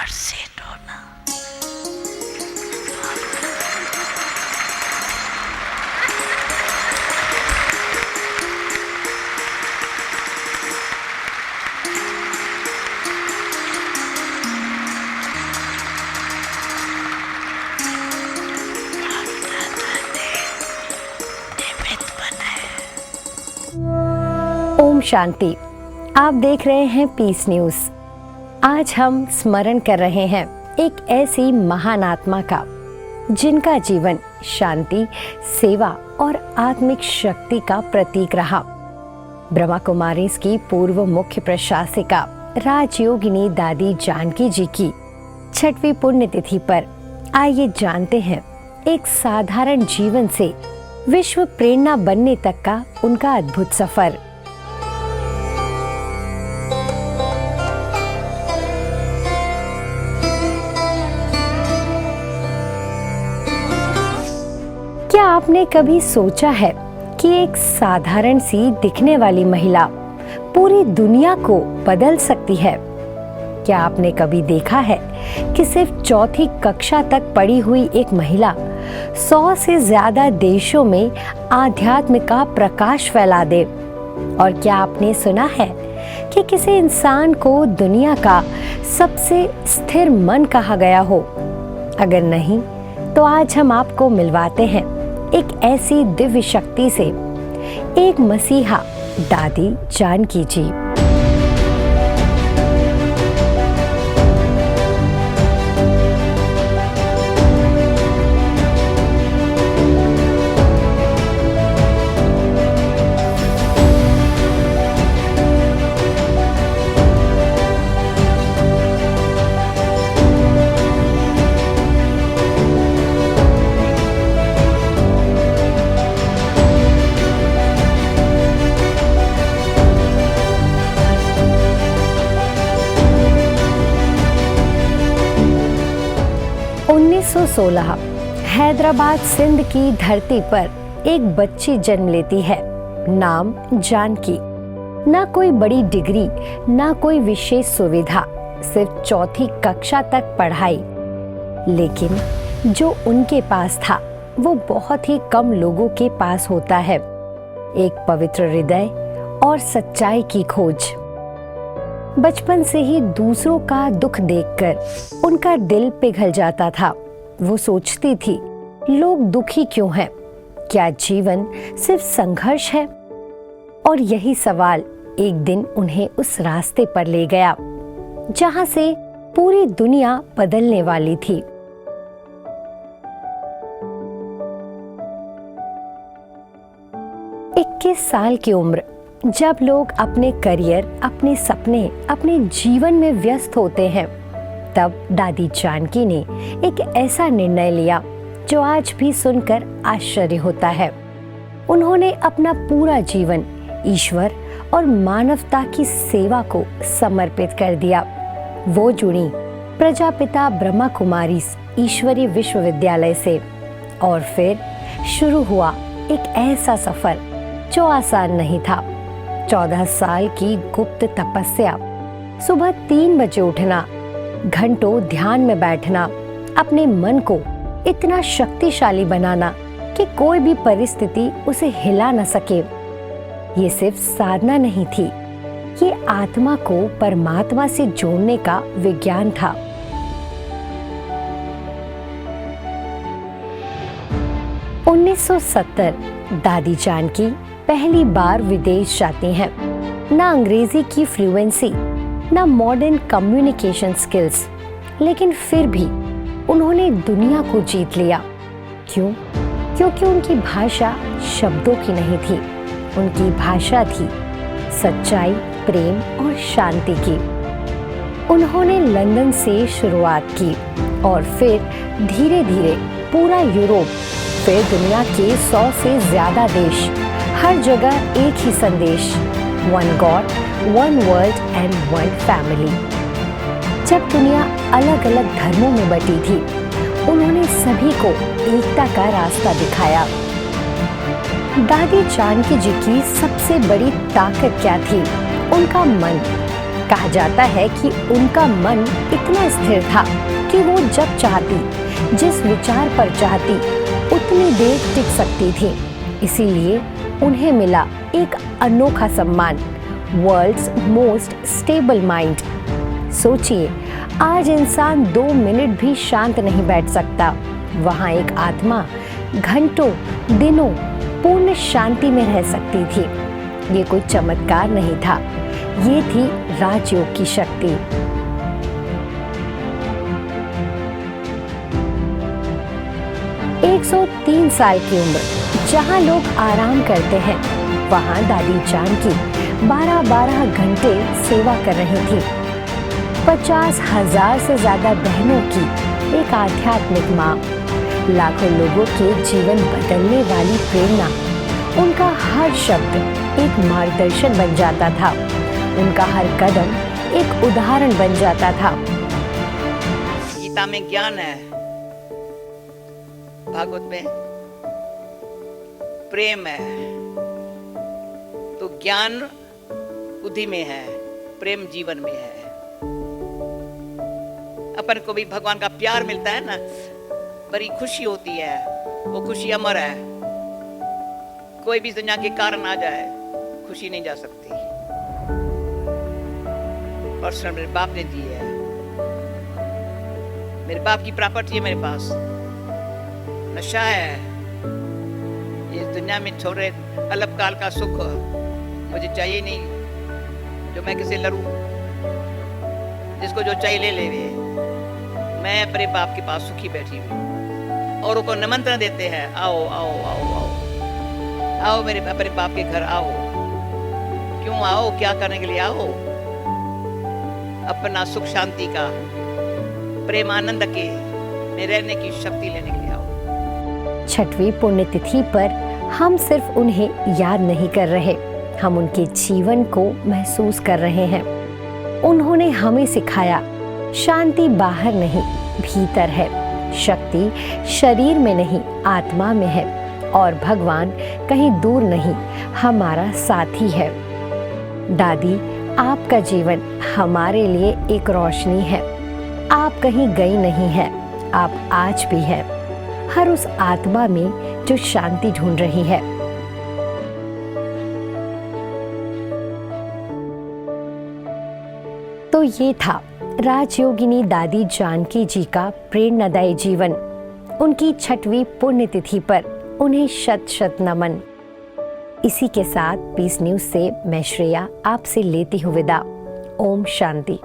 Set होना। ओम शांति। आप देख रहे हैं पीस न्यूज। आज हम स्मरण कर रहे हैं एक ऐसी महान आत्मा का जिनका जीवन शांति, सेवा और आत्मिक शक्ति का प्रतीक रहा। ब्रह्मा कुमारीज की पूर्व मुख्य प्रशासिका राजयोगिनी दादी जानकी जी की 6वीं पुण्यतिथि पर आइए जानते हैं एक साधारण जीवन से विश्व प्रेरणा बनने तक का उनका अद्भुत सफर। क्या आपने कभी सोचा है कि एक साधारण सी दिखने वाली महिला पूरी दुनिया को बदल सकती है? क्या आपने कभी देखा है कि सिर्फ 4वीं कक्षा तक पढ़ी हुई एक महिला 100 से ज्यादा देशों में आध्यात्म का प्रकाश फैला दे? और क्या आपने सुना है कि किसी इंसान को दुनिया का सबसे स्थिर मन कहा गया हो? अगर नहीं, तो आज हम आपको मिलवाते हैं एक ऐसी दिव्य शक्ति से, एक मसीहा दादी जानकी जी। 1916 हैदराबाद सिंध की धरती पर एक बच्ची जन्म लेती है, नाम जानकी। ना कोई बड़ी डिग्री, ना कोई विशेष सुविधा, सिर्फ 4वीं कक्षा तक पढ़ाई। लेकिन जो उनके पास था वो बहुत ही कम लोगों के पास होता है, एक पवित्र हृदय और सच्चाई की खोज। बचपन से ही दूसरों का दुख देखकर उनका दिल पिघल जाता था। वो सोचती थी, लोग दुखी क्यों हैं? क्या जीवन सिर्फ संघर्ष है? और यही सवाल एक दिन उन्हें उस रास्ते पर ले गया जहां से पूरी दुनिया बदलने वाली थी। इक्कीस साल की उम्र, जब लोग अपने करियर, अपने सपने, अपने जीवन में व्यस्त होते हैं, तब दादी जानकी ने एक ऐसा निर्णय लिया जो आज भी सुनकर आश्चर्य होता है। उन्होंने अपना पूरा जीवन ईश्वर और मानवता की सेवा को समर्पित कर दिया। वो जुड़ी प्रजापिता ब्रह्मा कुमारीज ईश्वरीय विश्वविद्यालय से और फिर शुरू हुआ एक ऐसा सफर जो आसान नहीं था। 14 साल की गुप्त तपस्या, सुबह 3 बजे उठना, घंटों ध्यान में बैठना, अपने मन को इतना शक्तिशाली बनाना कि कोई भी परिस्थिति उसे हिला न सके। ये सिर्फ साधना नहीं थी, ये आत्मा को परमात्मा से जोड़ने का विज्ञान था। उन्नीस 1970 दादी जानकी पहली बार विदेश जाती हैं। ना अंग्रेजी की फ्लुएंसी, ना मॉडर्न कम्युनिकेशन स्किल्स, लेकिन फिर भी उन्होंने दुनिया को जीत लिया। क्यों? क्योंकि उनकी भाषा शब्दों की नहीं थी, उनकी भाषा थी सच्चाई, प्रेम और शांति की। उन्होंने लंदन से शुरुआत की और फिर धीरे धीरे पूरा यूरोप, फिर दुनिया के 100 से ज्यादा देश, हर जगह एक ही संदेश, one God, one world and one family. जब दुनिया अलग अलग धर्मों में बटी थी, उन्होंने सभी को एकता का रास्ता दिखाया। दादी जानकी जी की सबसे बड़ी ताकत क्या थी? उनका मन। कहा जाता है कि उनका मन इतना इतना स्थिर था कि वो जब चाहती, जिस विचार पर चाहती, उतनी देर टिक सकती थी। इसीलिए उन्हें मिला एक अनोखा सम्मान, वर्ल्ड्स मोस्ट स्टेबल माइंड। सोचिए, आज इंसान 2 मिनट भी शांत नहीं बैठ सकता, वहाँ एक आत्मा घंटों दिनों पूर्ण शांति में रह सकती थी। ये कोई चमत्कार नहीं था, ये थी राजयोग की शक्ति। एक 103 साल की उम्र, जहाँ लोग आराम करते हैं, वहाँ दादी जानकी 12-12 घंटे सेवा कर रही थी। 50,000 से ज्यादा बहनों की एक आध्यात्मिक माँ, लाखों लोगों के जीवन बदलने वाली प्रेरणा। उनका हर शब्द एक मार्गदर्शन बन जाता था, उनका हर कदम एक उदाहरण बन जाता था। गीता में ज्ञान है, भागवत में प्रेम है, तो ज्ञान बुद्धि में है, प्रेम जीवन में है। अपन को भी भगवान का प्यार मिलता है ना, बड़ी खुशी होती है, वो खुशी अमर है। कोई भी दुनिया के कारण आ जाए, खुशी नहीं जा सकती। पर्सनल मेरे बाप ने दी है, मेरे बाप की प्रॉपर्टी है मेरे पास। नशा है, इस दुनिया में थोड़े अल्पकाल का सुख मुझे चाहिए नहीं, जो मैं किसी लड़ूं, जिसको जो चाहिए ले ले। मैं अपने बाप के पास सुखी बैठी हुई, और उनको निमंत्रण देते हैं, आओ आओ आओ आओ आओ मेरे अपने बाप के घर आओ। क्यों आओ, क्या करने के लिए आओ? अपना सुख शांति का, प्रेम आनंद के में रहने की शक्ति लेने के लिए आओ। 6वीं पुण्यतिथि पर हम सिर्फ उन्हें याद नहीं कर रहे, हम उनके जीवन को महसूस कर रहे हैं। उन्होंने हमें सिखाया, शांति बाहर नहीं, भीतर है। शक्ति शरीर में नहीं, आत्मा में है। और भगवान कहीं दूर नहीं, हमारा साथी है। दादी, आपका जीवन हमारे लिए एक रोशनी है। आप कहीं गई नहीं है, आप आज भी हैं, हर उस आत्मा में जो शांति ढूंढ रही है। तो ये था राजयोगिनी दादी जानकी जी का प्रेरणादायी जीवन। उनकी 6वीं पुण्यतिथि पर उन्हें शत शत नमन। इसी के साथ पीस न्यूज से मैं श्रेया आपसे लेती हूँ विदा। ओम शांति।